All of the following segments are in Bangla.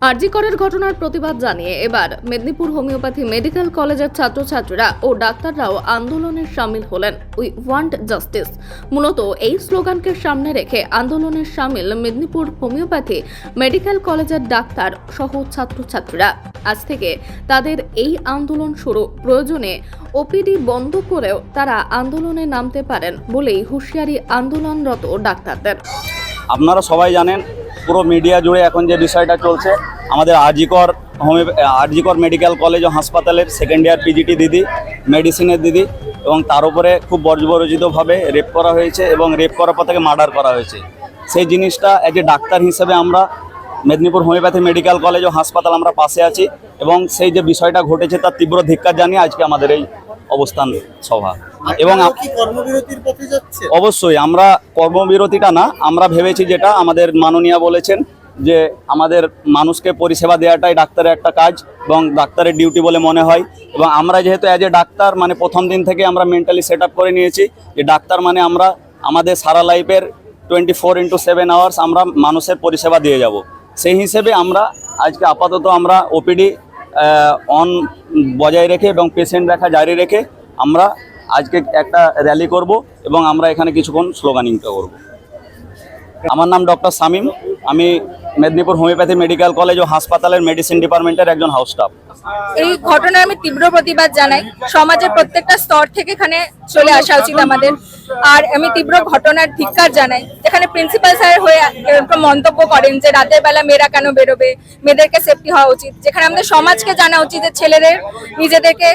আরজি করের ঘটনার প্রতিবাদ জানিয়ে এবার মেদিনীপুর হোমিওপ্যাথি মেডিকেল কলেজের ছাত্রছাত্রীরা ও ডাক্তাররাও আন্দোলনে শামিল হলেন। We want justice. মূলত এই স্লোগানকে সামনে রেখে আন্দোলনে শামিল মেদিনীপুর হোমিওপ্যাথি মেডিকেল কলেজের ডাক্তার সহ ছাত্রছাত্রীরা। আজ থেকে তাদের এই আন্দোলন শুরু। প্রয়োজনে ওপিডি বন্ধ করেও তারা আন্দোলনে নামতে পারেন বলেই হুঁশিয়ারি আন্দোলনরত ডাক্তারদের। আপনারা সবাই জানেন, পুরো মিডিয়া জুড়ে এখন যে বিষয়টা চলছে, আমাদের আরজিকর মেডিকেল কলেজ ও হাসপাতালের সেকেন্ড ইয়ার পিজিটি দিদি, মেডিসিনের দিদি, এবং তার উপরে খুব বর্বরচিতভাবে রেপ করা হয়েছে এবং রেপ করার পর থেকে মার্ডার করা হয়েছে। সেই জিনিসটা এজ এ ডাক্তার হিসেবে আমরা মেদিনীপুর হোমিওপ্যাথি মেডিকেল কলেজ ও হাসপাতাল আমরা পাশে আছি এবং সেই যে বিষয়টা ঘটেছে তার তীব্র ধিক্কার জানিয়ে আজকে আমাদের এই অবস্থান সভা। এবং অবশ্যই আমরা কর্মবিরতিটা না, আমরা ভেবেছি যেটা আমাদের মাননীয়া বলেছেন যে আমাদের মানুষকে পরিষেবা দেওয়াটাই ডাক্তারের একটা কাজ এবং ডাক্তারের ডিউটি বলে মনে হয়। এবং আমরা যেহেতু অ্যাজ এ ডাক্তার মানে প্রথম দিন থেকে আমরা মেন্টালি সেট আপ করে নিয়েছি যে ডাক্তার মানে আমরা আমাদের সারা লাইফের 24/7 আওয়ার্স আমরা মানুষের পরিষেবা দিয়ে যাব। সেই হিসেবে আমরা আজকে আপাতত আমরা ওপিডি অন বজায় রেখে এবং পেশেন্ট দেখা জারি রেখে আমরা আজকে একটা র্যালি করব এবং আমরা এখানে কিছুক্ষণ স্লোগানিংটা করব। আমার নাম ডক্টর শামীম, আমি মেদিনীপুর হোমিওপ্যাথি মেডিকেল কলেজ ও হাসপাতালের মেডিসিন ডিপার্টমেন্টের একজন হাউস স্টাফ। এই ঘটনার আমি তীব্র প্রতিবাদ জানাই। সমাজের প্রত্যেকটা স্তর থেকে এখানে চলে আসা উচিত আমাদের। আর আমি তীব্র ঘটনার ধিক্কার জানাই, যেখানে প্রিন্সিপাল স্যার হয়ে এরকম মন্তব্য করেন যে রাতের বেলা মেয়েরা কেন বেরোবে, মেয়েদেরকে সেফটি হওয়া উচিত। যেখানে আমাদের সমাজকে জানা উচিত যে ছেলেদের নিজেদেরকে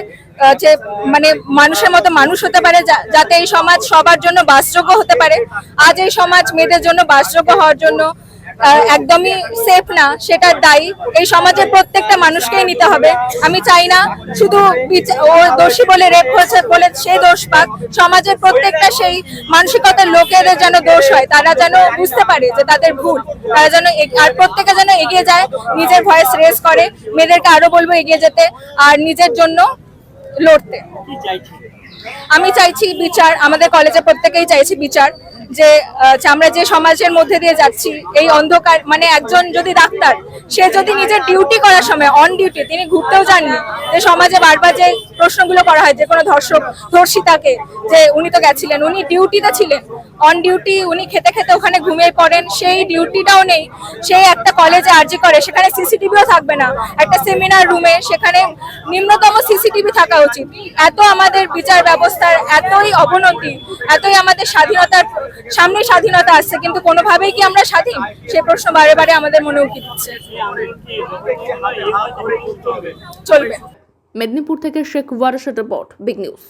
যে মানে মানুষের মতো মানুষ হতে পারে, যাতে এই সমাজ সবার জন্য বাসযোগ্য হতে পারে। আজ এই সমাজ মেয়েদের জন্য বাসযোগ্য হওয়ার জন্য একদমই সেফ না, সেটার দায়ী এই সমাজের প্রত্যেকটা মানুষকেই নিতে হবে। আমি চাই না শুধু ও দোষী বলে রেপ হয়েছে বলে সে দোষ পাক, সমাজের প্রত্যেকটা সেই মানসিকতার লোকেদের যেন দোষ হয়, তারা যেন বুঝতে পারে যে তাদের ভুল, তারা যেন আর প্রত্যেকে যেন এগিয়ে যায়, নিজের ভয়েস রেজ করে। মেয়েদেরকে আরো বলবো এগিয়ে যেতে আর নিজের জন্য লড়তে। আমি চাইছি বিচার, আমাদের কলেজে প্রত্যেকেই চাইছি বিচার। যে আমরা যে সমাজের মধ্যে দিয়ে যাচ্ছি এই অন্ধকার, মানে একজন যদি ডাক্তার সে যদি নিজের ডিউটি করার সময় অন ডিউটি তিনি ঘুরতেও যাননি, যে সমাজে বারবার যে প্রশ্নগুলো করা হয় যে কোনো ধর্ষিতাকে যে উনি তো গেছিলেন, উনি ডিউটিতে ছিলেন, অন ডিউটি, উনি খেতে খেতে ওখানে ঘুমিয়ে পড়েন, সেই ডিউটিটাও নেই। সেই একটা কলেজে আরজি করে, সেখানে সিসিটিভিও থাকবে না, একটা সেমিনার রুমে সেখানে নিম্নতম সিসিটিভি থাকা উচিত। এত আমাদের বিচার ব্যবস্থার এতই অবনতি, এতই আমাদের স্বাধীনতার সামনে স্বাধীনতা আসছে, কিন্তু কোনোভাবেই কি আমরা স্বাধীন? সে প্রশ্ন বারে বারে আমাদের মনে উঠে দিচ্ছে। চলবে। মেদিনীপুর থেকে শেখ ওয়ারশের রিপোর্ট, বিগ নিউজ।